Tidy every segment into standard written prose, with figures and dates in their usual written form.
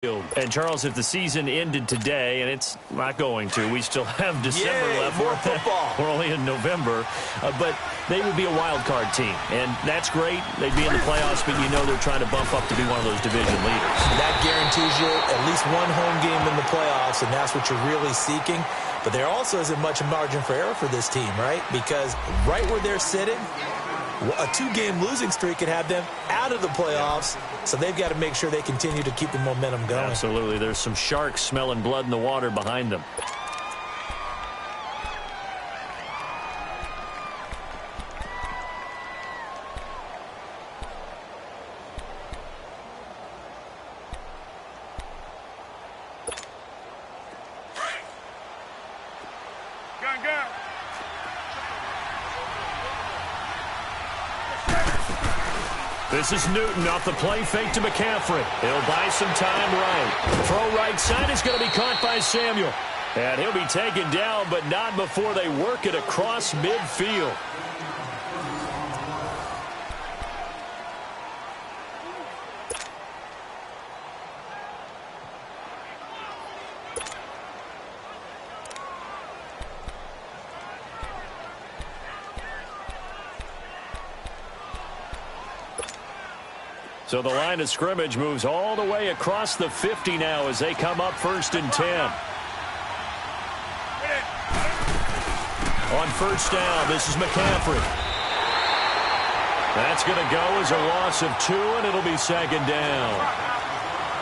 And, Charles, if the season ended today, and it's not going to, we still have December left. More football. We're only in November. But they would be a wild card team, and that's great. They'd be in the playoffs, but you know they're trying to bump up to be one of those division leaders. That guarantees you at least one home game in the playoffs, and that's what you're really seeking. But there also isn't much margin for error for this team, right? Because right where they're sitting, a 2-game losing streak could have them out of the playoffs, so they've got to make sure they continue to keep the momentum going. Absolutely. There's some sharks smelling blood in the water behind them. This is Newton off the play fake to McCaffrey. He'll buy some time right. Throw right side is going to be caught by Samuel. And he'll be taken down, but not before they work it across midfield. So the line of scrimmage moves all the way across the 50 now as they come up 1st and 10. On 1st down, this is McCaffrey. That's going to go as a loss of 2, and it'll be 2nd down.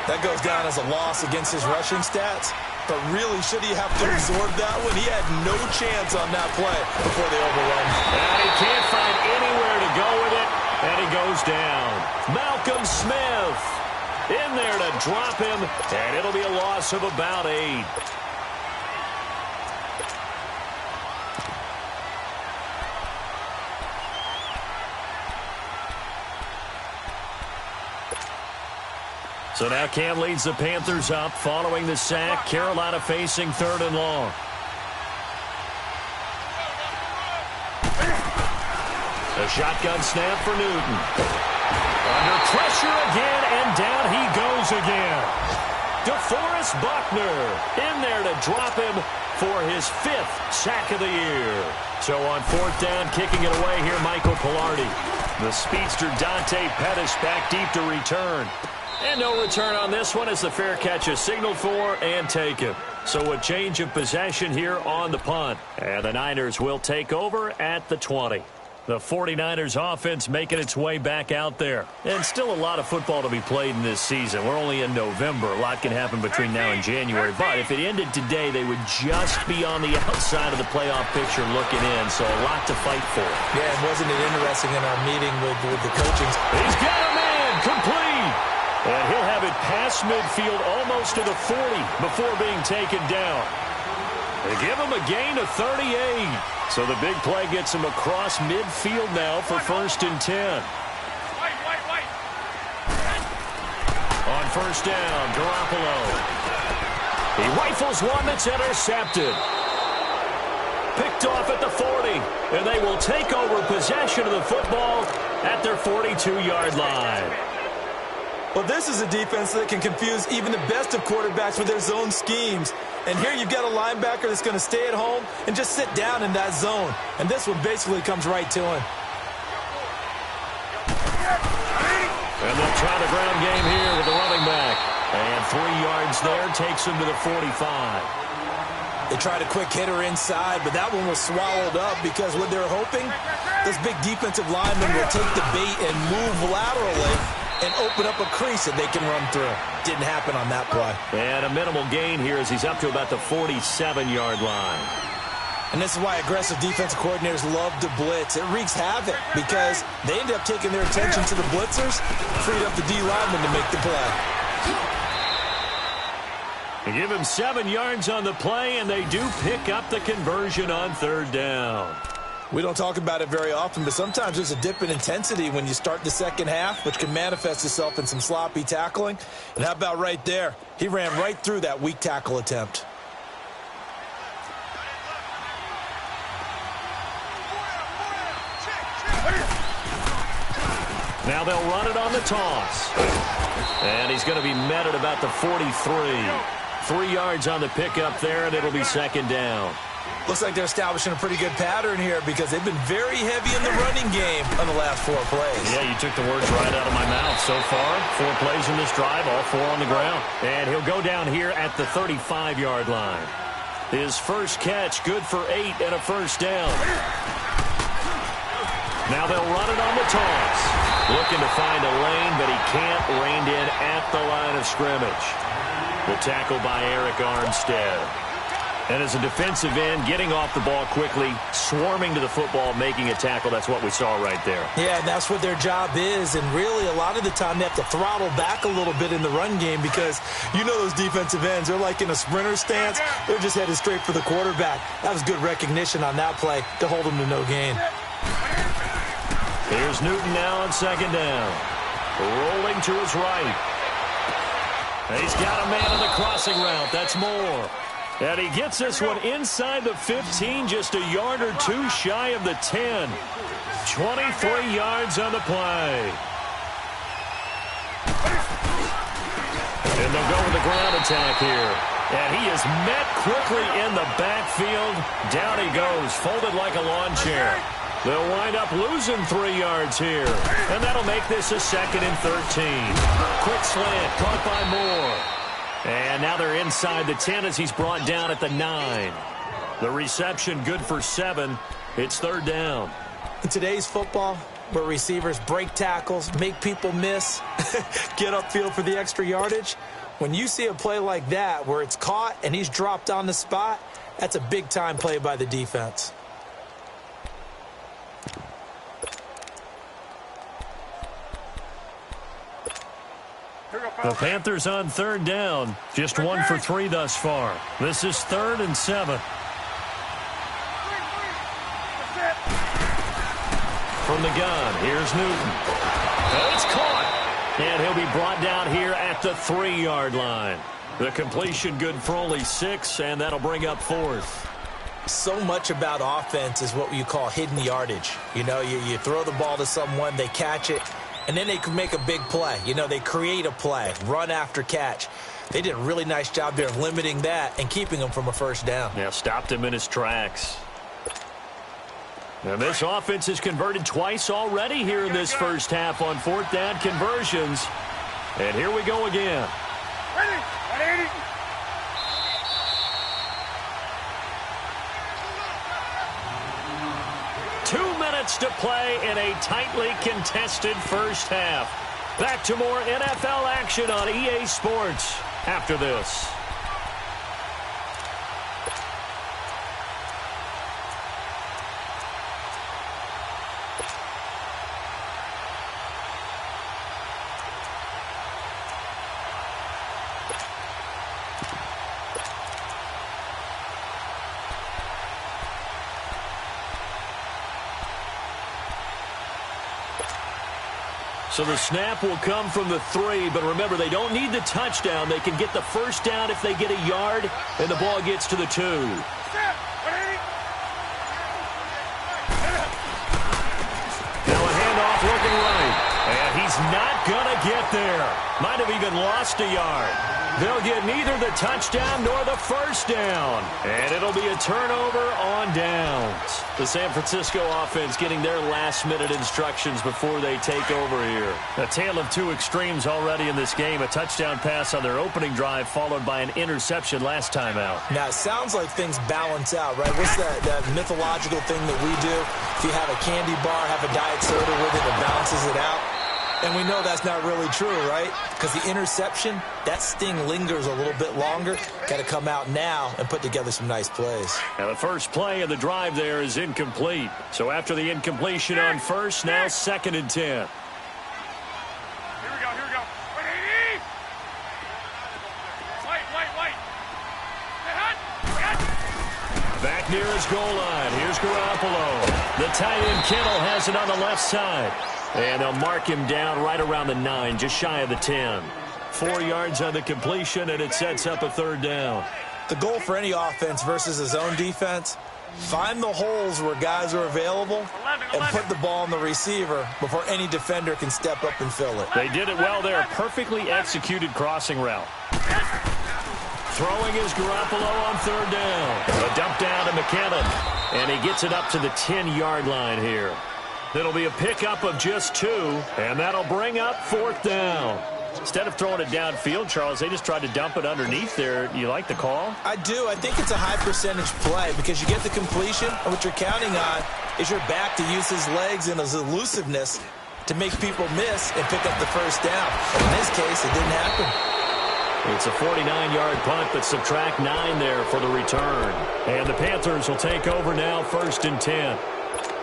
That goes down as a loss against his rushing stats. But really, should he have to absorb that one? He had no chance on that play before they overrun. And he can't find anywhere to go with it. And he goes down. Malcolm Smith in there to drop him, and it'll be a loss of about 8. So now Cam leads the Panthers up following the sack. Carolina facing 3rd and long. A shotgun snap for Newton. Under pressure again, and down he goes again. DeForest Buckner in there to drop him for his 5th sack of the year. So on 4th down, kicking it away here, Michael Pilardi. The speedster Dante Pettis back deep to return. And no return on this one as the fair catch is signaled for and taken. So a change of possession here on the punt. And the Niners will take over at the 20. The 49ers offense making its way back out there. And still a lot of football to be played in this season. We're only in November. A lot can happen between now and January. But if it ended today, they would just be on the outside of the playoff picture looking in. So a lot to fight for. Yeah, and wasn't it interesting in our meeting with the coaching? He's got a man complete. And he'll have it past midfield almost to the 40 before being taken down. They give him a gain of 38. So the big play gets him across midfield now for 1st and 10. On 1st down, Garoppolo. He rifles one that's intercepted. Picked off at the 40. And they will take over possession of the football at their 42-yard line. Well, this is a defense that can confuse even the best of quarterbacks with their zone schemes. And here you've got a linebacker that's going to stay at home and just sit down in that zone. And this one basically comes right to him. And they'll try the ground game here with the running back. And 3 yards there takes him to the 45. They tried a quick hitter inside, but that one was swallowed up because what they're hoping, this big defensive lineman will take the bait and move laterally and open up a crease that they can run through. Didn't happen on that play. And a minimal gain here as he's up to about the 47-yard line. And this is why aggressive defensive coordinators love to blitz. It wreaks havoc because they end up taking their attention to the blitzers, freed up the D lineman to make the play. They give him 7 yards on the play, and they do pick up the conversion on 3rd down. We don't talk about it very often, but sometimes there's a dip in intensity when you start the second half, which can manifest itself in some sloppy tackling. And how about right there? He ran right through that weak tackle attempt. Now they'll run it on the toss. And he's going to be met at about the 43. 3 yards on the pickup there, and it'll be second down. Looks like they're establishing a pretty good pattern here because they've been very heavy in the running game on the last 4 plays. Yeah, you took the words right out of my mouth. So far, 4 plays in this drive, all 4 on the ground. And he'll go down here at the 35-yard line. His first catch, good for 8 and a first down. Now they'll run it on the toss. Looking to find a lane, but he can't rein in at the line of scrimmage. The tackle by Eric Armstead. And as a defensive end, getting off the ball quickly, swarming to the football, making a tackle, that's what we saw right there. Yeah, and that's what their job is. And really, a lot of the time, they have to throttle back a little bit in the run game because you know those defensive ends, they're like in a sprinter stance. They're just headed straight for the quarterback. That was good recognition on that play to hold them to no gain. Here's Newton now on second down. Rolling to his right. He's got a man on the crossing route. That's Moore. And he gets this one inside the 15, just a yard or 2 shy of the 10. 23 yards on the play. And they'll go with the ground attack here. And he is met quickly in the backfield. Down he goes, folded like a lawn chair. They'll wind up losing 3 yards here. And that'll make this a 2nd and 13. Quick slant, caught by Moore. And now they're inside the 10 as he's brought down at the 9. The reception good for 7. It's 3rd down. In today's football, where receivers break tackles, make people miss, get upfield for the extra yardage, when you see a play like that where it's caught and he's dropped on the spot, that's a big-time play by the defense. The Panthers on 3rd down. Just 1 for 3 thus far. This is 3rd and 7. From the gun, here's Newton. Oh, it's caught. And he'll be brought down here at the 3-yard line. The completion good for only 6, and that'll bring up 4th. So much about offense is what you call hidden yardage. You know, you throw the ball to someone, they catch it, and then they can make a big play. You know, they create a play, run after catch. They did a really nice job there of limiting that and keeping him from a first down. Yeah, stopped him in his tracks. And this offense has converted twice already here in this first half on 4th down conversions. And here we go again. Ready. 2 minutes to play in a tightly contested first half. Back to more NFL action on EA Sports after this. So the snap will come from the 3, but remember, they don't need the touchdown. They can get the first down if they get a yard, and the ball gets to the 2. Now a handoff looking right, and he's not going to get there. Might have even lost a yard. They'll get neither the touchdown nor the first down. And it'll be a turnover on downs. The San Francisco offense getting their last-minute instructions before they take over here. A tale of 2 extremes already in this game. A touchdown pass on their opening drive followed by an interception last time out. Now, it sounds like things balance out, right? What's that mythological thing that we do? If you have a candy bar, have a diet soda with it, it balances it out. And we know that's not really true, right? Because the interception, that sting lingers a little bit longer. Got to come out now and put together some nice plays. Now the first play of the drive there is incomplete. So after the incompletion on first, now 2nd and 10. Here we go. 180. White. Back near his goal line. Here's Garoppolo. The tight end Kittle has it on the left side. And they'll mark him down right around the 9, just shy of the 10. 4 yards on the completion, and it sets up a 3rd down. The goal for any offense versus his own defense Find the holes where guys are available and put the ball on the receiver before any defender can step up and fill it. They did it well there. Perfectly executed crossing route. Throwing is Garoppolo on third down. A dump down to McKinnon. And he gets it up to the 10-yard line here. It'll be a pickup of just 2, and that'll bring up fourth down. Instead of throwing it downfield, Charles, they just tried to dump it underneath there. You like the call? I do. I think it's a high-percentage play because you get the completion, and what you're counting on is your back to use his legs and his elusiveness to make people miss and pick up the first down. And in this case, it didn't happen. It's a 49-yard punt, but subtract 9 there for the return. And the Panthers will take over now, 1st and 10.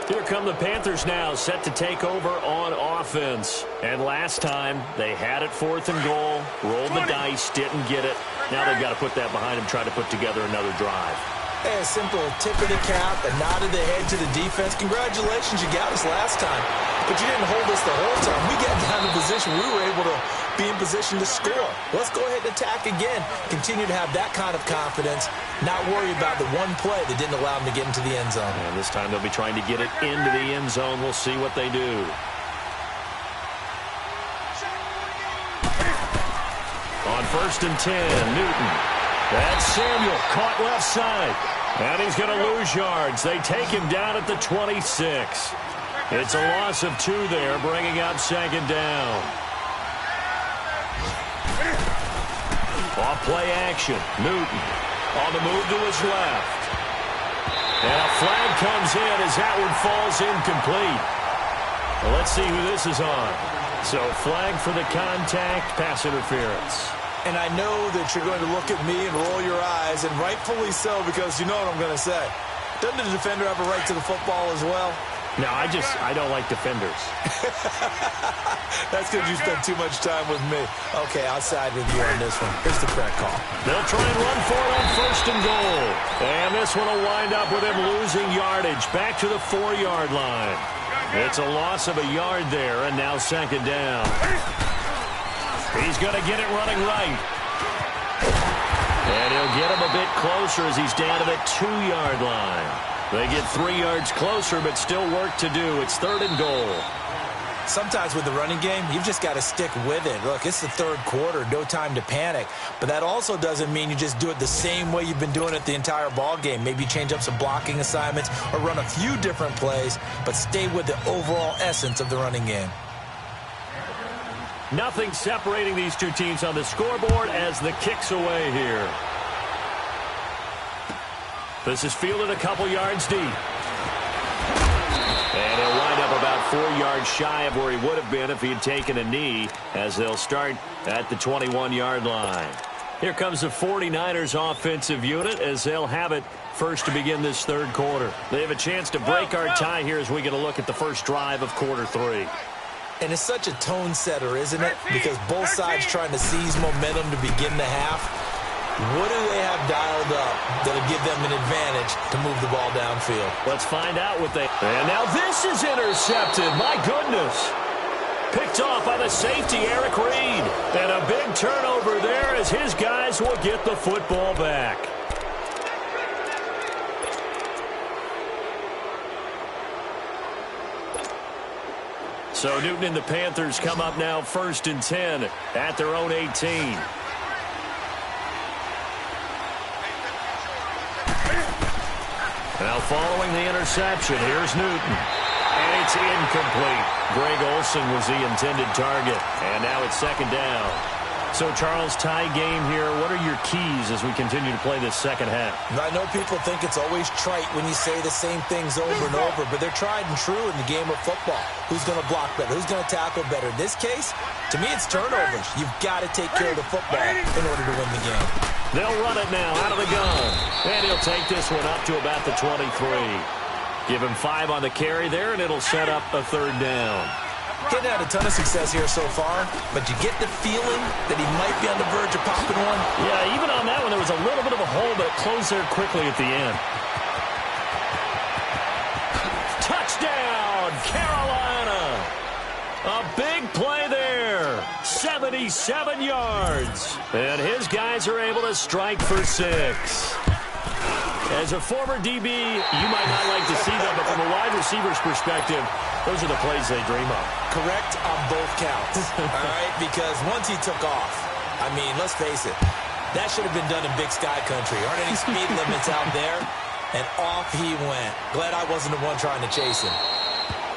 Here come the Panthers now, set to take over on offense. And last time, they had it 4th and goal, rolled the dice, didn't get it. Now they've got to put that behind them, try to put together another drive. Hey, a simple tip of the cap, a nod of the head to the defense. Congratulations, you got us last time. But you didn't hold us the whole time. We got down to position. We were able to be in position to score. Let's go ahead and attack again. Continue to have that kind of confidence. Not worry about the one play that didn't allow them to get into the end zone. And this time they'll be trying to get it into the end zone. We'll see what they do. On 1st and 10, Newton. That's Samuel, caught left side. And he's going to lose yards. They take him down at the 26. It's a loss of 2 there, bringing up 2nd down. Off play action. Newton on the move to his left. And a flag comes in as that one falls incomplete. Well, let's see who this is on. So flag for the contact, pass interference. And I know that you're going to look at me and roll your eyes, and rightfully so, because you know what I'm going to say. Doesn't the defender have a right to the football as well? No, I don't like defenders. That's because you spent too much time with me. Okay, I'll side with you on this one. Here's the correct call. They'll try and run for it on 1st and goal. And this one will wind up with him losing yardage back to the 4-yard line. It's a loss of a yard there, and now 2nd down. He's going to get it running right. And he'll get him a bit closer as he's down to the 2-yard line. They get 3 yards closer, but still work to do. It's 3rd and goal. Sometimes with the running game, you've just got to stick with it. Look, it's the 3rd quarter, no time to panic. But that also doesn't mean you just do it the same way you've been doing it the entire ball game. Maybe change up some blocking assignments or run a few different plays, but stay with the overall essence of the running game. Nothing separating these two teams on the scoreboard as the kick's away here. This is fielded a couple yards deep. And he'll wind up about 4 yards shy of where he would have been if he had taken a knee, as they'll start at the 21-yard line. Here comes the 49ers offensive unit as they'll have it first to begin this 3rd quarter. They have a chance to break our tie here as we get a look at the first drive of quarter 3. And it's such a tone setter, isn't it? Because both sides trying to seize momentum to begin the half. What do they have dialed up that'll give them an advantage to move the ball downfield? Let's find out what they... And now this is intercepted. My goodness. Picked off by the safety, Eric Reed. And a big turnover there as his guys will get the football back. So Newton and the Panthers come up now 1st and 10 at their own 18. Now following the interception, here's Newton. And it's incomplete. Greg Olsen was the intended target. And now it's 2nd down. So, Charles, tie game here. What are your keys as we continue to play this second half? I know people think it's always trite when you say the same things over and over, but they're tried and true in the game of football. Who's going to block better? Who's going to tackle better? In this case, to me, it's turnovers. You've got to take care of the football in order to win the game. They'll run it now out of the gun. And he'll take this one up to about the 23. Give him 5 on the carry there, and it'll set up a 3rd down. Getting had a ton of success here so far, but you get the feeling that he might be on the verge of popping one. Yeah, even on that one, there was a little bit of a hole, but it closed there quickly at the end. Touchdown, Carolina! A big play there. 77 yards. And his guys are able to strike for 6. As a former DB, you might not like to see that, but from a wide receiver's perspective, those are the plays they dream of. Correct on both counts, all right? Because once he took off, I mean, let's face it, that should have been done in Big Sky Country. Aren't any speed limits out there? And off he went. Glad I wasn't the one trying to chase him.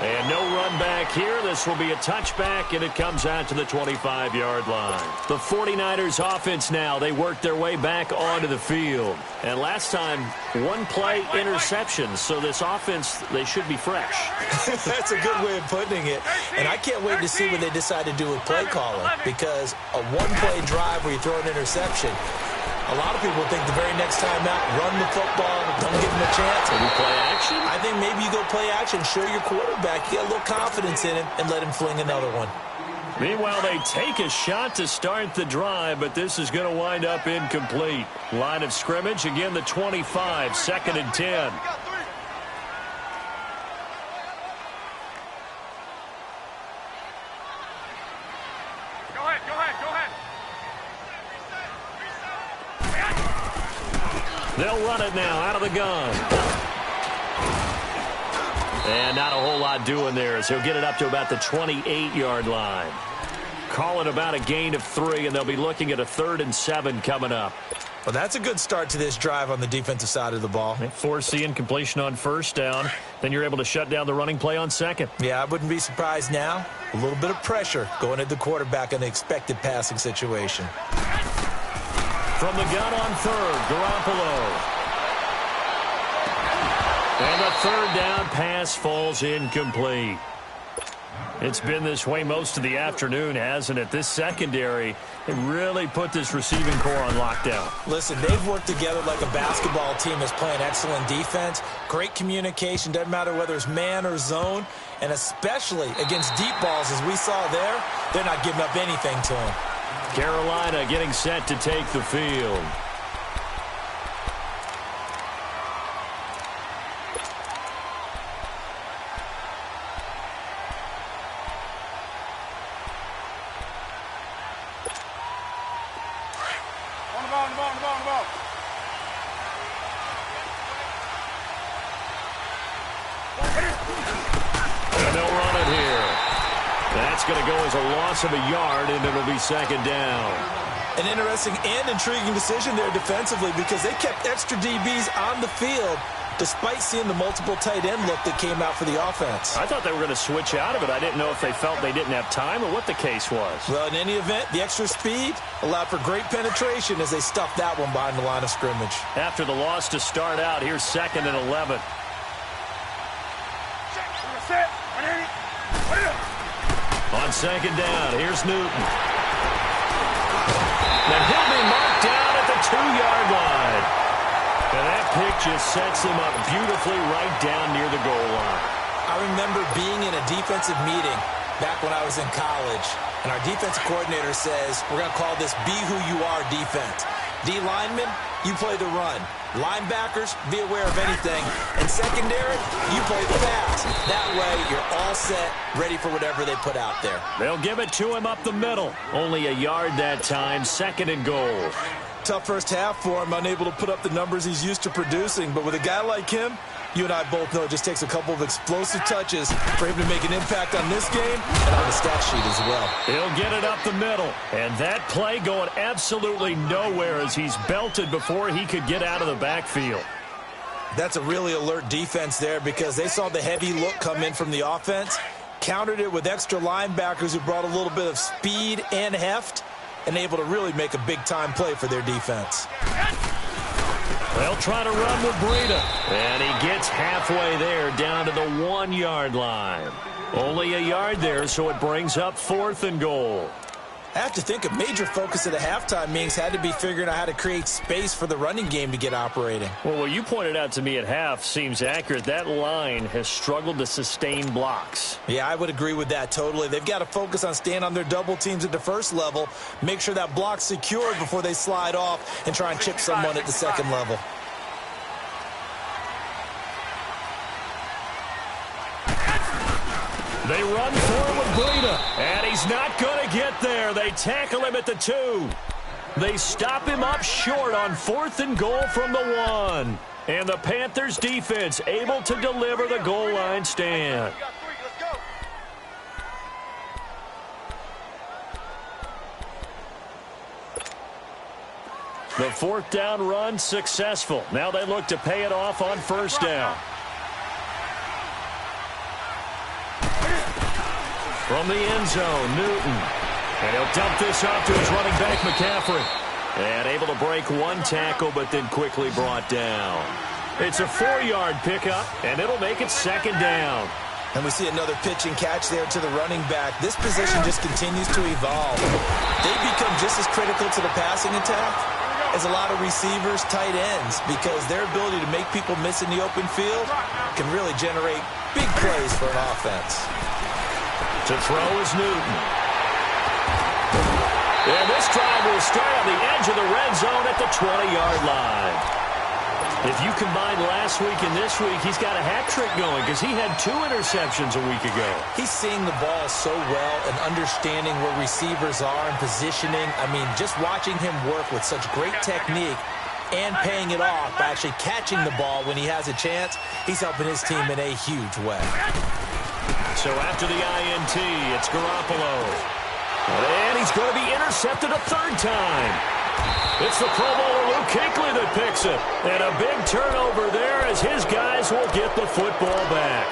And no run back here. This will be a touchback, and it comes out to the 25-yard line. The 49ers offense now, they work their way back onto the field. And last time, one play interception. So this offense, they should be fresh. That's a good way of putting it. And I can't wait to see what they decide to do with play calling. Because a one-play drive where you throw an interception, a lot of people think the very next time out, run the football, don't give him a chance. Maybe play action? I think maybe you go play action, show your quarterback, get a little confidence in him, and let him fling another one. Meanwhile, they take a shot to start the drive, but this is going to wind up incomplete. Line of scrimmage, again the 25, 2nd and 10. They'll run it now out of the gun. And not a whole lot doing there as he'll get it up to about the 28-yard line. Call it about a gain of 3, and they'll be looking at a 3rd and 7 coming up. Well, that's a good start to this drive on the defensive side of the ball. Forcing completion on 1st down. Then you're able to shut down the running play on 2nd. Yeah, I wouldn't be surprised now. A little bit of pressure going at the quarterback in the expected passing situation. From the gun on 3rd, Garoppolo. And the 3rd down pass falls incomplete. It's been this way most of the afternoon, hasn't it? This secondary, they really put this receiving core on lockdown. Listen, they've worked together like a basketball team that's playing excellent defense. Great communication, doesn't matter whether it's man or zone. And especially against deep balls, as we saw there, they're not giving up anything to them. Carolina getting set to take the field. On the ball. And they'll run it here. That's going to go as a loss of a yard, and it'll be 2nd down. An interesting and intriguing decision there defensively because they kept extra DBs on the field despite seeing the multiple tight end look that came out for the offense. I thought they were going to switch out of it. I didn't know if they felt they didn't have time or what the case was. Well, in any event, the extra speed allowed for great penetration as they stuffed that one behind the line of scrimmage. After the loss to start out, here's 2nd and 11. On 2nd down, here's Newton. And he'll be marked down at the 2-yard line. And that pick just sets him up beautifully right down near the goal line. I remember being in a defensive meeting back when I was in college, and our defensive coordinator says, we're going to call this Be Who You Are defense. D linemen, you play the run. Linebackers, be aware of anything. And secondary, you play the pass. That way, you're all set, ready for whatever they put out there. They'll give it to him up the middle. Only a yard that time, 2nd and goal. Tough first half for him, unable to put up the numbers he's used to producing. But with a guy like him, you and I both know it just takes a couple of explosive touches for him to make an impact on this game and on the stat sheet as well. He'll get it up the middle. And that play going absolutely nowhere as he's belted before he could get out of the backfield. That's a really alert defense there because they saw the heavy look come in from the offense, countered it with extra linebackers who brought a little bit of speed and heft, and able to really make a big-time play for their defense. They'll try to run with Breida. And he gets halfway there down to the 1-yard line. Only a yard there, so it brings up 4th and goal. I have to think a major focus at a halftime means had to be figuring out how to create space for the running game to get operating. Well, what you pointed out to me at half seems accurate. That line has struggled to sustain blocks. Yeah, I would agree with that totally. They've got to focus on staying on their double teams at the first level, make sure that block's secured before they slide off and try and chip someone at the second level. They run for it with Breida, and he's not going to get there. They tackle him at the 2. They stop him up short on 4th and goal from the 1. And the Panthers defense able to deliver the goal line stand. The fourth down run successful. Now they look to pay it off on first down. From the end zone, Newton. And he'll dump this off to his running back, McCaffrey. And able to break one tackle, but then quickly brought down. It's a 4-yard pickup, and it'll make it second down. And we see another pitch and catch there to the running back. This position just continues to evolve. They become just as critical to the passing attack as a lot of receivers, tight ends, because their ability to make people miss in the open field can really generate big plays for an offense. To throw is Newton. And this drive will start on the edge of the red zone at the 20-yard line. If you combine last week and this week, he's got a hat trick going because he had 2 interceptions a week ago. He's seeing the ball so well and understanding where receivers are and positioning. I mean, just watching him work with such great technique and paying it off by actually catching the ball when he has a chance, he's helping his team in a huge way. So after the INT, it's Garoppolo. And he's going to be intercepted a 3rd time. It's the Pro Bowler Luke Kuechly that picks it. And a big turnover there as his guys will get the football back.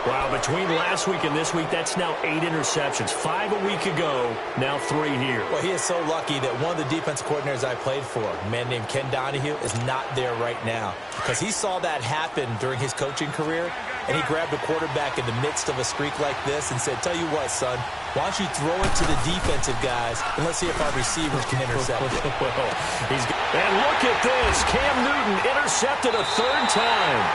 Wow, between last week and this week, that's now 8 interceptions. 5 a week ago, now 3 here. Well, he is so lucky that one of the defense coordinators I played for, a man named Ken Donahue, is not there right now. Because he saw that happen during his coaching career, and he grabbed a quarterback in the midst of a streak like this and said, tell you what, son, why don't you throw it to the defensive guys, and let's see if our receivers can intercept it. And look at this. Cam Newton intercepted a 3rd time.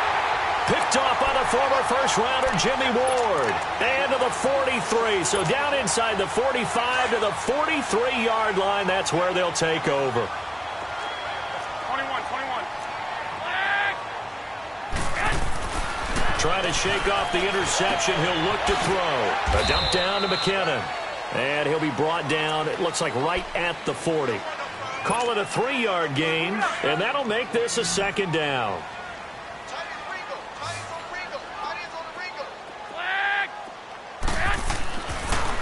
Picked off by the former first-rounder Jimmy Ward. And to the 43. So down inside the 45 to the 43-yard line. That's where they'll take over. 21. Trying to shake off the interception. He'll look to throw. A dump down to McKinnon. And he'll be brought down, it looks like, right at the 40. Call it a 3-yard gain, and that'll make this a 2nd down.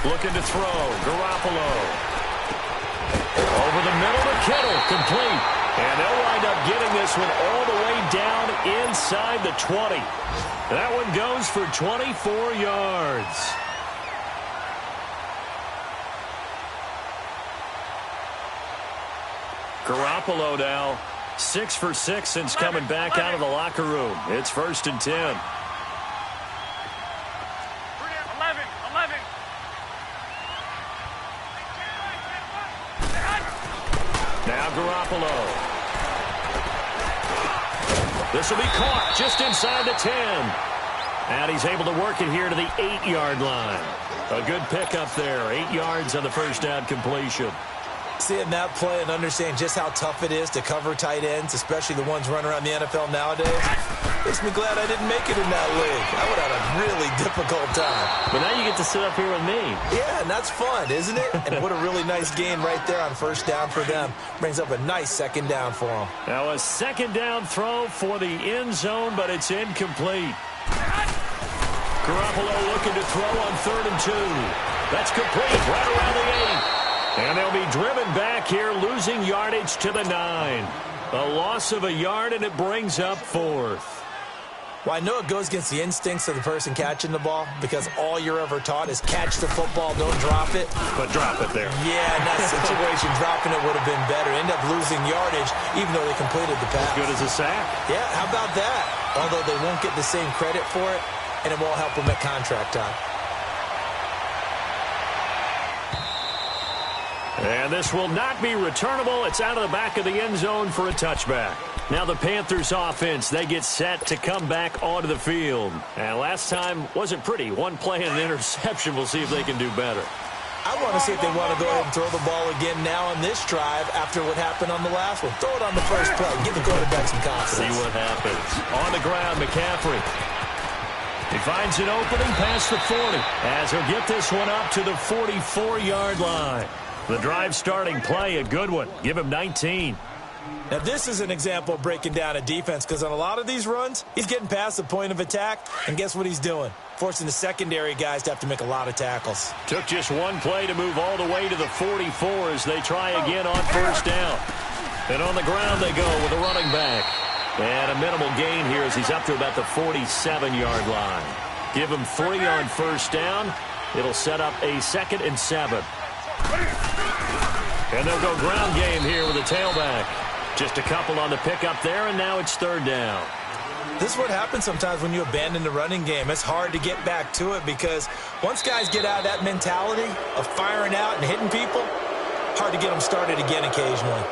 Looking to throw. Garoppolo. Over the middle to Kittle. Complete. And they'll wind up getting this one all the way down inside the 20. That one goes for 24 yards. Garoppolo now 6 for 6 since coming back out of the locker room. It's 1st and 10. Now Garoppolo. This will be caught just inside the 10. And he's able to work it here to the 8-yard line. A good pickup there. 8 yards on the first down completion. Seeing that play and understand just how tough it is to cover tight ends, especially the ones running around the NFL nowadays, makes me glad I didn't make it in that league. I would have had a really difficult time. But now you get to sit up here with me. Yeah, and that's fun, isn't it? And what a really nice gain right there on first down for them. Brings up a nice 2nd down for them. Now a 2nd down throw for the end zone, but it's incomplete. Garoppolo looking to throw on 3rd and 2. That's complete right around the 8. And they'll be driven back here, losing yardage to the 9. A loss of a yard, and it brings up 4th. Well, I know it goes against the instincts of the person catching the ball because all you're ever taught is catch the football, don't drop it. But drop it there. Yeah, in that situation, dropping it would have been better. End up losing yardage, even though they completed the pass. Good as a sack. Yeah, how about that? Although they won't get the same credit for it, and it won't help them at contract time. And this will not be returnable. It's out of the back of the end zone for a touchback. Now the Panthers offense, they get set to come back onto the field. And last time wasn't pretty. One play and an interception. We'll see if they can do better. I want to see if they want to go ahead and throw the ball again now on this drive after what happened on the last one. Throw it on the first play. Give the quarterback some confidence. See what happens. On the ground, McCaffrey. He finds an opening past the 40 as he'll get this one up to the 44-yard line. The drive starting play, a good one. Give him 19. Now, this is an example of breaking down a defense because on a lot of these runs, he's getting past the point of attack, and guess what he's doing? Forcing the secondary guys to have to make a lot of tackles. Took just one play to move all the way to the 44 as they try again on first down. And on the ground they go with a running back. And a minimal gain here as he's up to about the 47-yard line. Give him 3 on first down. It'll set up a 2nd and 7. And they'll go ground game here with a tailback. Just a couple on the pickup there, and now it's 3rd down. This is what happens sometimes when you abandon the running game. It's hard to get back to it because once guys get out of that mentality of firing out and hitting people, hard to get them started again occasionally.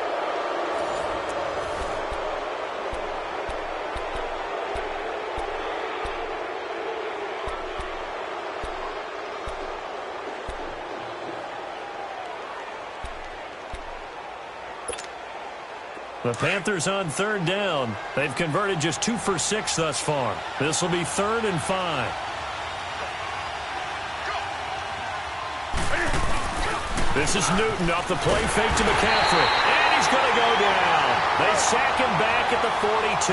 The Panthers on 3rd down. They've converted just 2 for 6 thus far. This will be 3rd and 5. This is Newton off the play fake to McCaffrey. And he's going to go down. They sack him back at the 42.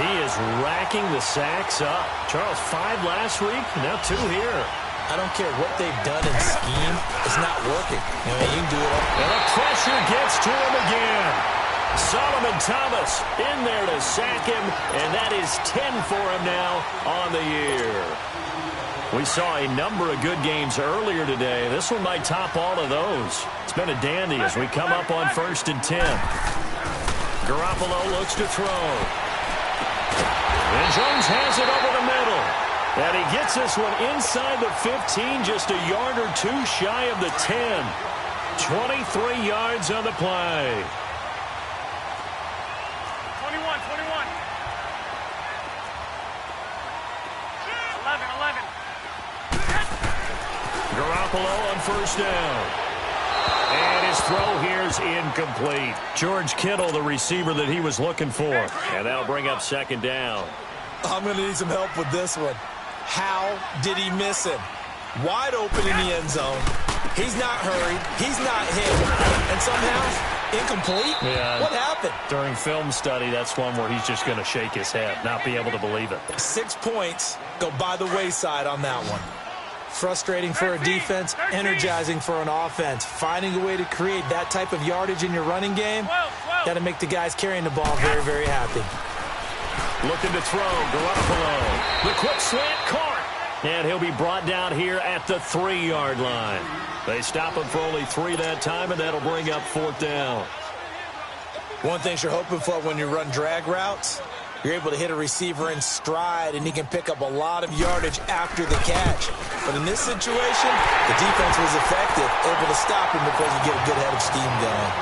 He is racking the sacks up. Charles, 5 last week, now 2 here. I don't care what they've done in scheme. It's not working. I mean, you can do it all. And the pressure gets to him again. Solomon Thomas in there to sack him, and that is 10 for him now on the year. We saw a number of good games earlier today. This one might top all of those. It's been a dandy as we come up on 1st and 10. Garoppolo looks to throw. And Jones has it over the middle. And he gets this one inside the 15, just a yard or 2 shy of the 10. 23 yards on the play. 21. 11. Garoppolo on first down. And his throw here is incomplete. George Kittle, the receiver that he was looking for. And that'll bring up 2nd down. I'm going to need some help with this one. How did he miss him? Wide open in the end zone. He's not hurried. He's not hit. And somehow, incomplete? Yeah. What happened? During film study, that's one where he's just going to shake his head, not be able to believe it. 6 points go by the wayside on that one. Frustrating for a defense, energizing for an offense. Finding a way to create that type of yardage in your running game, got to make the guys carrying the ball very, very happy. Looking to throw, Garoppolo. The quick slant caught. And he'll be brought down here at the 3-yard line. They stop him for only 3 that time, and that'll bring up 4th down. One thing you're hoping for when you run drag routes, you're able to hit a receiver in stride, and he can pick up a lot of yardage after the catch. But in this situation, the defense was effective, able to stop him because you get a good head of steam going.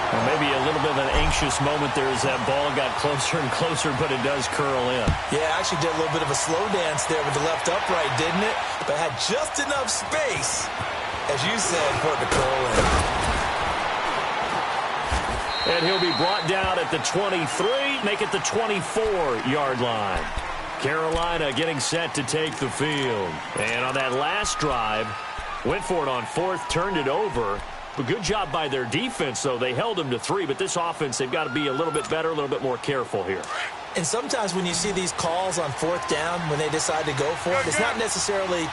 Well, maybe a little bit of an anxious moment there as that ball got closer and closer, but it does curl in. Yeah, actually did a little bit of a slow dance there with the left upright, didn't it? But had just enough space, as you said, for it to curl in. And he'll be brought down at the 23, make it the 24-yard line. Carolina getting set to take the field. And on that last drive, went for it on 4th, turned it over. But good job by their defense, though. They held them to 3, but this offense, they've got to be a little bit better, a little bit more careful here. And sometimes when you see these calls on 4th down, when they decide to go for it, it's not necessarily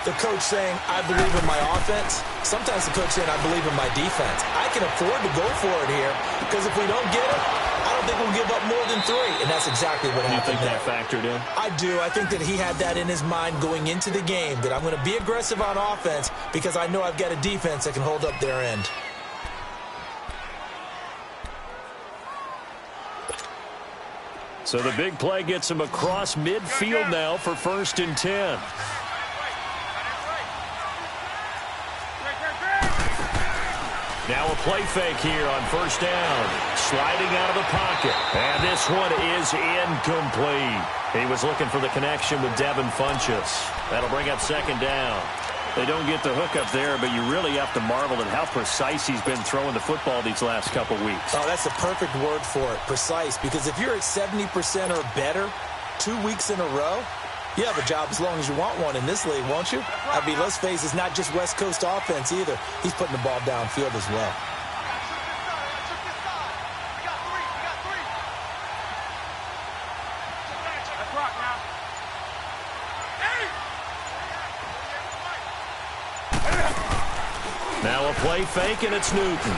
the coach saying, I believe in my offense. Sometimes the coach saying, I believe in my defense. I can afford to go for it here because if we don't get it, I don't think we'll give up more than 3. And that's exactly what happened there. You think that factored in? I do. I think that he had that in his mind going into the game, that I'm going to be aggressive on offense because I know I've got a defense that can hold up their end. So the big play gets him across midfield now for 1st and 10. Now a play fake here on first down. Sliding out of the pocket. And this one is incomplete. He was looking for the connection with Devin Funchess. That'll bring up 2nd down. They don't get the hook up there, but you really have to marvel at how precise he's been throwing the football these last couple weeks. Oh, that's the perfect word for it, precise. Because if you're at 70% or better 2 weeks in a row, you have a job as long as you want one in this league, won't you? I mean, let's face it, it's not just West Coast offense either. He's putting the ball downfield as well. They'll play fake, and it's Newton.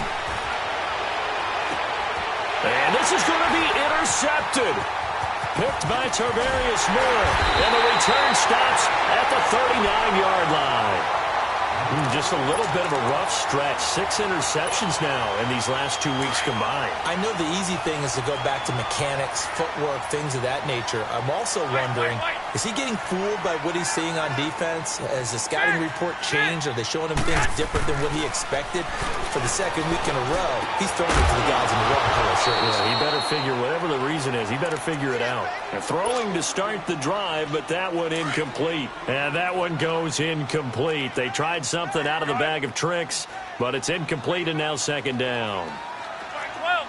And this is going to be intercepted. Picked by Tarvarius Moore. And the return stops at the 39-yard line. Just a little bit of a rough stretch. 6 interceptions now in these last 2 weeks combined. I know the easy thing is to go back to mechanics, footwork, things of that nature. I'm also wondering, is he getting fooled by what he's seeing on defense? Has the scouting report changed? Are they showing him things different than what he expected? For the second week in a row, he's throwing it to the guys in the red and color shirts. Yeah, he better figure, whatever the reason is, he better figure it out. And throwing to start the drive, but that one incomplete. And that one goes incomplete. They tried something out of the bag of tricks, but it's incomplete, and now second down. 12.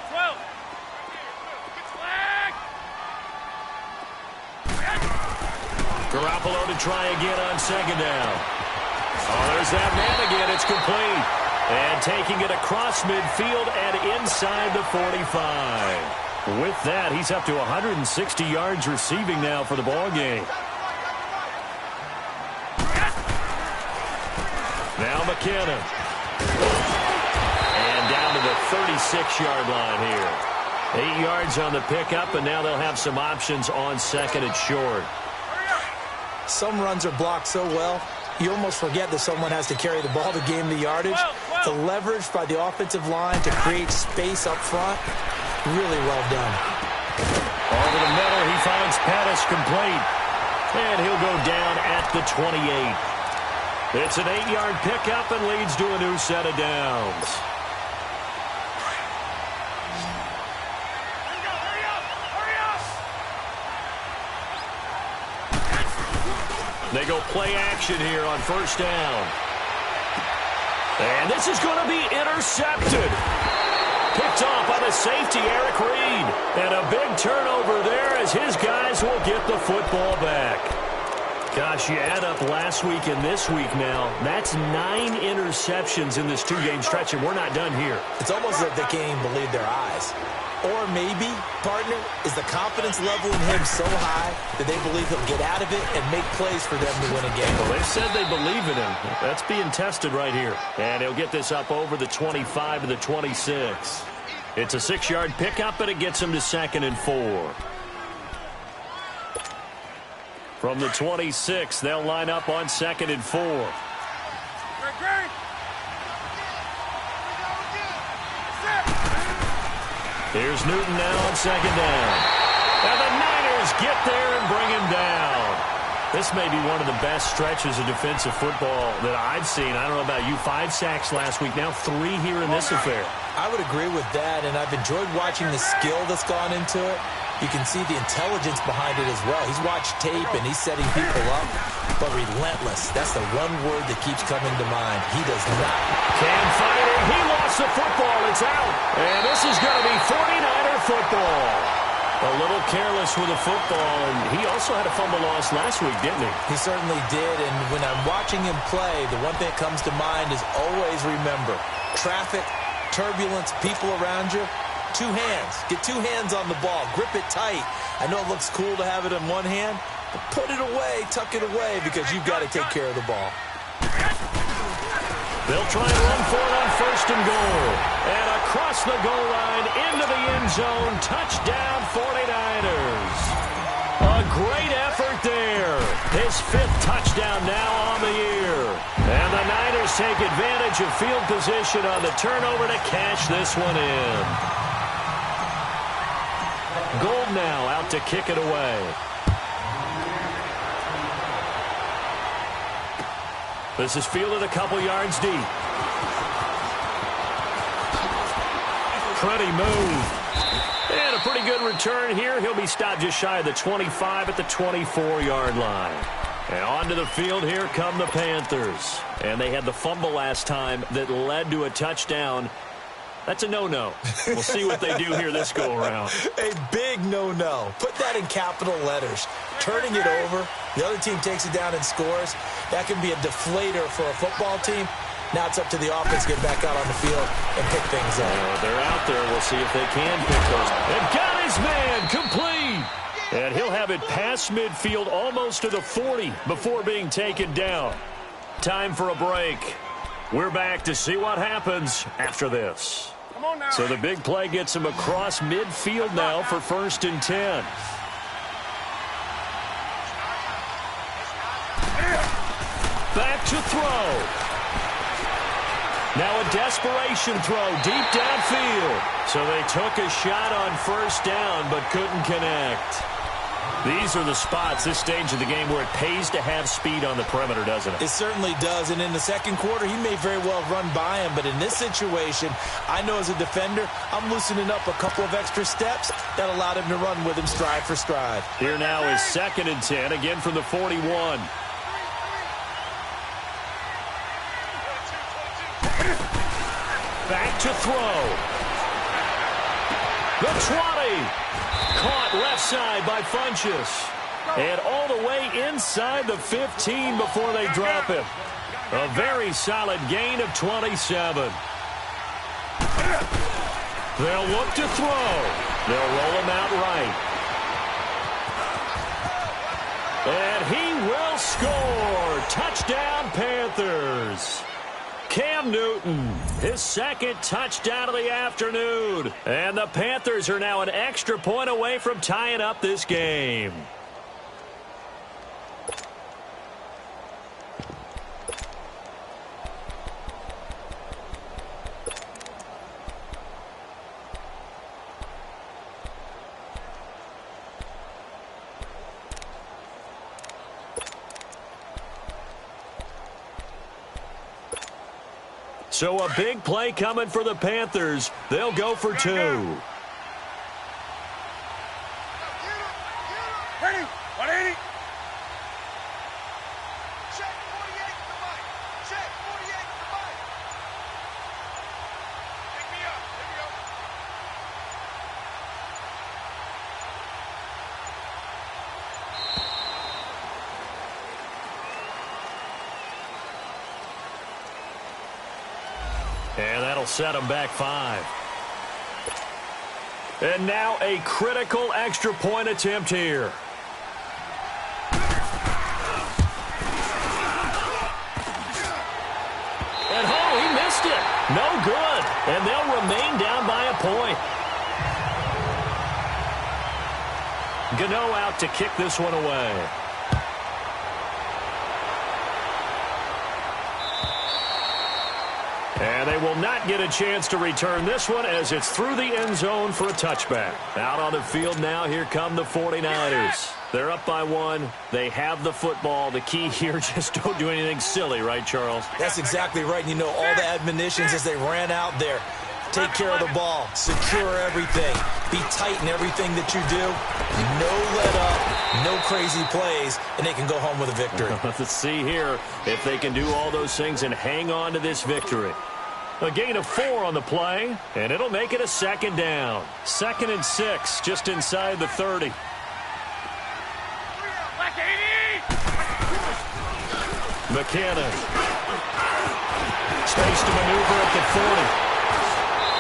Garoppolo to try again on second down. Oh, there's that man again. It's complete. And taking it across midfield and inside the 45. With that, he's up to 160 yards receiving now for the ball game. Now McKinnon. And down to the 36-yard line here. 8 yards on the pickup, and now they'll have some options on second and short. Some runs are blocked so well, you almost forget that someone has to carry the ball to gain the yardage. The leverage by the offensive line to create space up front, really well done. Over the middle, he finds Pettis complete. And he'll go down at the 28. It's an 8-yard pickup and leads to a new set of downs. They go play action here on first down. And this is going to be intercepted. Picked off by the safety, Eric Reed. And a big turnover there as his guys will get the football back. Gosh, you add up last week and this week now. That's 9 interceptions in this 2-game stretch, and we're not done here. It's almost as if they can't even believe their eyes. Or maybe, partner, is the confidence level in him so high that they believe he'll get out of it and make plays for them to win a game. Well, they've said they believe in him. That's being tested right here. And he'll get this up over the 25 to the 26. It's a 6-yard pickup, and it gets him to second and 4. From the 26, they'll line up on second and 4. Here's Newton now on second down. And the Niners get there and bring him down. This may be one of the best stretches of defensive football that I've seen. I don't know about you. 5 sacks last week. Now 3 here in this affair. I would agree with that, and I've enjoyed watching the skill that's gone into it. You can see the intelligence behind it as well. He's watched tape, and he's setting people up, but relentless. That's the one word that keeps coming to mind. He does not. Cam fighting. He lost the football. It's out. And this is going to be 49er football. A little careless with the football, and he also had a fumble loss last week, didn't he? He certainly did, and when I'm watching him play, the one thing that comes to mind is always remember, traffic, turbulence, people around you, 2 hands. Get 2 hands on the ball. Grip it tight. I know it looks cool to have it in one hand, but put it away, tuck it away, because you've got to take care of the ball. They'll try and run for it on first and goal. And across the goal line, into the end zone, touchdown 49ers. A great effort there. His 5th touchdown now on the year. And the Niners take advantage of field position on the turnover to cash this one in. Gold now out to kick it away. This is fielded a couple yards deep. Pretty move. And a pretty good return here. He'll be stopped just shy of the 25 at the 24-yard line. And onto the field here come the Panthers. And they had the fumble last time that led to a touchdown. That's a no-no. We'll see what they do here this go-around. A big no-no. Put that in capital letters. Turning it over, the other team takes it down and scores. That can be a deflator for a football team. Now it's up to the offense to get back out on the field and pick things up. They're out there. We'll see if they can pick those. And got his man complete. And he'll have it past midfield almost to the 40 before being taken down. Time for a break. We're back to see what happens after this. Come on now. So the big play gets him across midfield now for 1st and 10. Back to throw. Now a desperation throw deep downfield. So they took a shot on 1st down but couldn't connect. These are the spots, this stage of the game, where it pays to have speed on the perimeter, doesn't it? It certainly does, and in the second quarter, he may very well run by him, but in this situation, I know as a defender, I'm loosening up a couple of extra steps that allowed him to run with him stride for stride. Here now is 2nd and 10, again from the 41. Back to throw. The 20. Caught left side by Funchess. And all the way inside the 15 before they drop him. A very solid gain of 27. They'll look to throw. They'll roll him out right. And he will score. Touchdown, Panthers. Cam Newton, his 2nd touchdown of the afternoon. And the Panthers are now an extra point away from tying up this game. So a big play coming for the Panthers. They'll go for 2. Ready? 180. Check 48 to the mic. Check 48 to the mic. Pick me up. Here we go. And that'll set him back 5. And now a critical extra point attempt here. And oh, he missed it. No good. And they'll remain down by a point. Gano out to kick this one away. And they will not get a chance to return this one as it's through the end zone for a touchback. Out on the field now, here come the 49ers. They're up by 1. They have the football. The key here, just don't do anything silly, right, Charles? That's exactly right. You know, all the admonitions as they ran out there. Take care of the ball. Secure everything. Be tight in everything that you do. No let up. No crazy plays. And they can go home with a victory. Let's see here if they can do all those things and hang on to this victory. A gain of 4 on the play, and it'll make it a 2nd down. 2nd and 6, just inside the 30. McKinnon. Space to maneuver at the 40.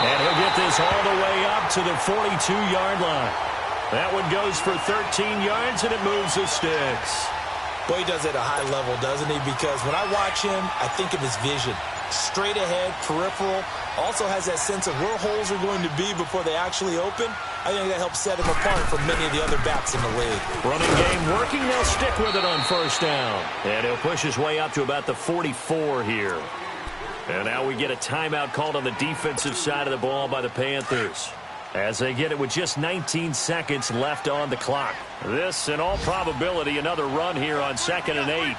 And he'll get this all the way up to the 42-yard line. That one goes for 13 yards, and it moves the sticks. Boy, he does it at a high level, doesn't he? Because when I watch him, I think of his vision. Straight ahead, peripheral. Also has that sense of where holes are going to be before they actually open. I think that helps set him apart from many of the other backs in the league. Running game working. They'll stick with it on 1st down. And he'll push his way up to about the 44 here. And now we get a timeout called on the defensive side of the ball by the Panthers, as they get it with just 19 seconds left on the clock. This, in all probability, another run here on 2nd and 8.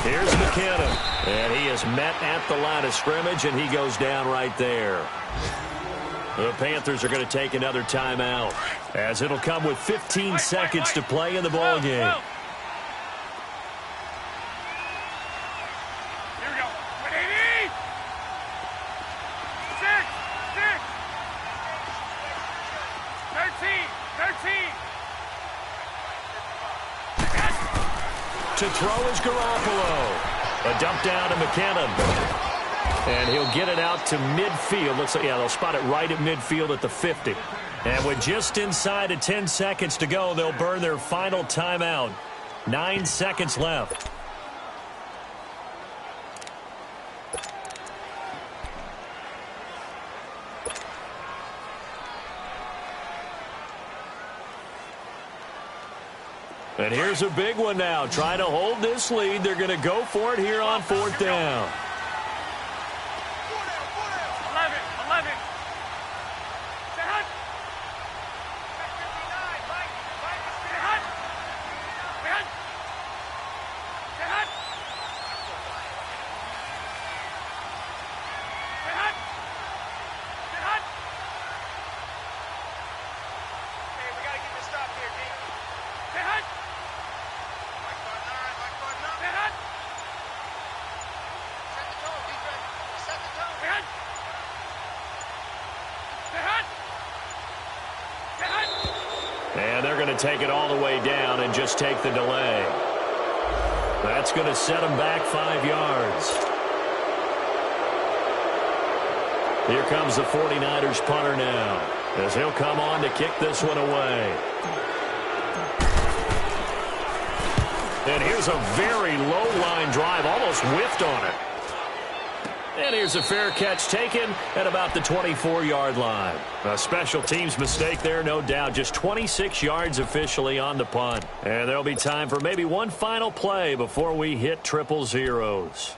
Here's McKinnon, and he is met at the line of scrimmage, and he goes down right there. The Panthers are going to take another timeout, as it'll come with 15 seconds to play in the ball game. To throw is Garoppolo. A dump down to McKinnon. And he'll get it out to midfield. Looks like, yeah, they'll spot it right at midfield at the 50. And with just inside of 10 seconds to go, they'll burn their final timeout. 9 seconds left. And here's a big one now. Trying to hold this lead. They're going to go for it here on 4th down. 11. And they're going to take it all the way down and just take the delay. That's going to set them back 5 yards. Here comes the 49ers punter now, as he'll come on to kick this one away. And here's a very low-line drive, almost whiffed on it. And here's a fair catch taken at about the 24-yard line. A special teams mistake there, no doubt. Just 26 yards officially on the punt. And there'll be time for maybe one final play before we hit triple zeros.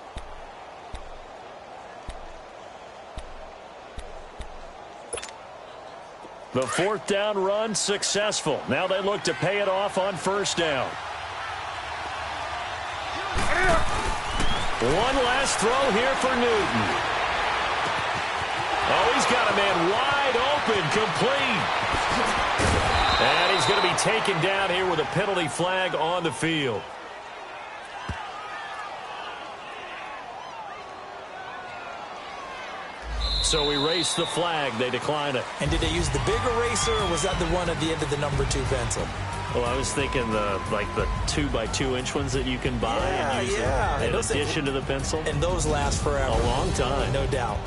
The 4th down run successful. Now they look to pay it off on 1st down. One last throw here for Newton. Oh, he's got a man wide open, complete. And he's going to be taken down here with a penalty flag on the field. So erase the flag. They decline it. And did they use the big eraser, or was that the one at the end of the number 2 pencil? Well, I was thinking the 2x2-inch ones that you can buy and use in addition to the pencil. And those last forever. A long time. No doubt.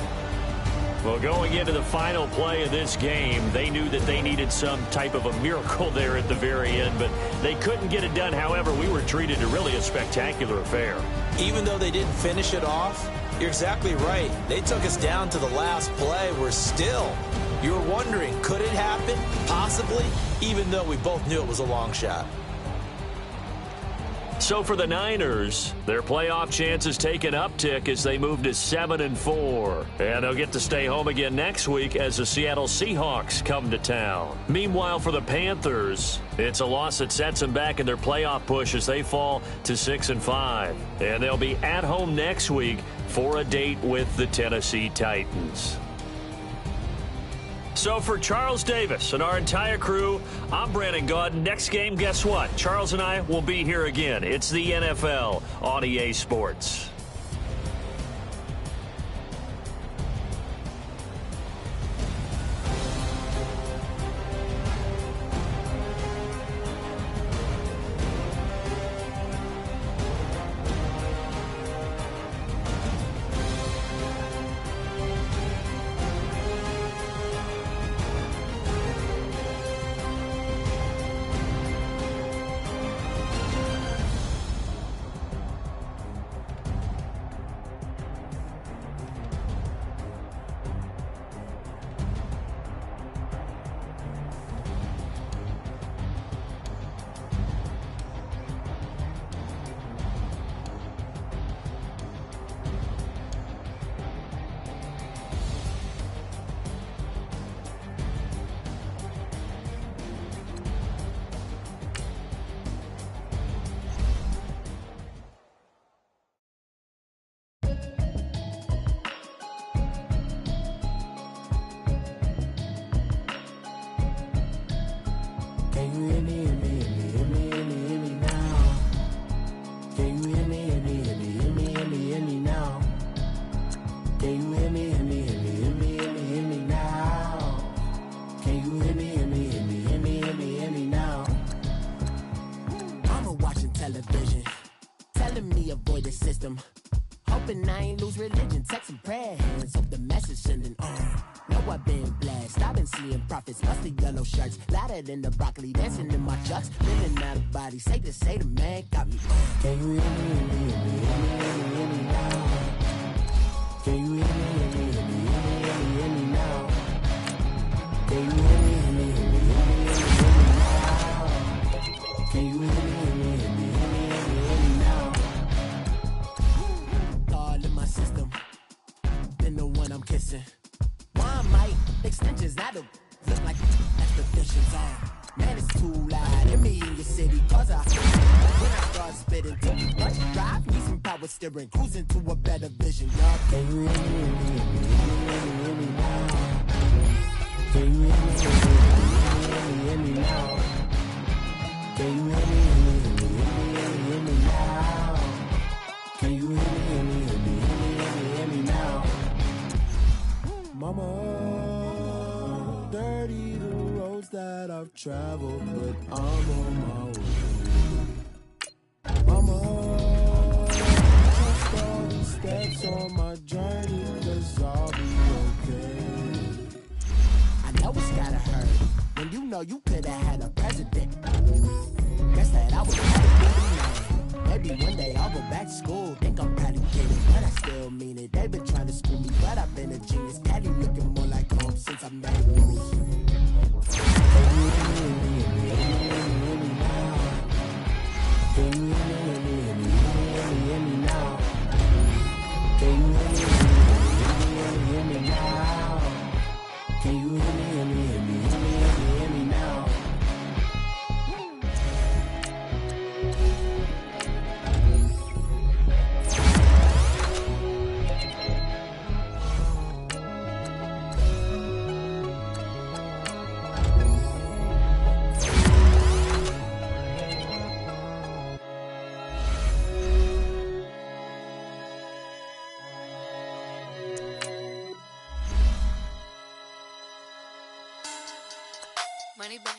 Well, going into the final play of this game, they knew that they needed some type of a miracle there at the very end, but they couldn't get it done. However, we were treated to really a spectacular affair. Even though they didn't finish it off, you're exactly right. They took us down to the last play. You were wondering, could it happen? Possibly, even though we both knew it was a long shot. So for the Niners, their playoff chances take an uptick as they move to 7-4. And they'll get to stay home again next week as the Seattle Seahawks come to town. Meanwhile, for the Panthers, it's a loss that sets them back in their playoff push as they fall to 6-5. And they'll be at home next week for a date with the Tennessee Titans. So for Charles Davis and our entire crew, I'm Brandon Gaudin. Next game, guess what? Charles and I will be here again. It's the NFL on EA Sports. hoping I ain't lose religion. Text some prayer hands, hope the message sending on. Know I've been blessed, I've been seeing prophets, mustard yellow shirts, louder than the broccoli, dancing in my chucks, feeling out of body, safe to say the man got me. Can you hear me, hear me, hear me, hear me, hear me now? Can you hear me, hear me, hear me, hear me, hear me, hear me now? Can you hear me, hear me, hear me, hear me, hear me, hear me now? Can you hear me, hear me, hear me, hear me, hear me, hear me now? All in my system, been the one I'm kissing. Why might extensions not to look like expeditions on? Man, it's too loud in me in your city, cause when I start spitting too much drive, need some power steering, cruising to a better vision, y'all. Can you hear me, hear me, hear me now? Can you hear me, hear me, hear me now? Can you hear me, hear me, hear me now? Can you hear me, hear me, hear me, hear me now? Mama, dirty the roads that I've traveled, but I'm on my way. Mama, trust all the steps on my journey, 'cause I'll be okay. I know it's gotta hurt when you know you could've had a president. Guess that I was maybe one day I'll go back to school. Think I'm probably kidding, but I still mean it. They've been trying to school me, but I've been a genius. Daddy looking more like home since I made moves. Can you hear me, hear me, hear me now? Can you hear me, hear me, hear me, hear me now? Can you hear me, hear me now? Can you hear me, hear me, hear me, hear me now? Money back.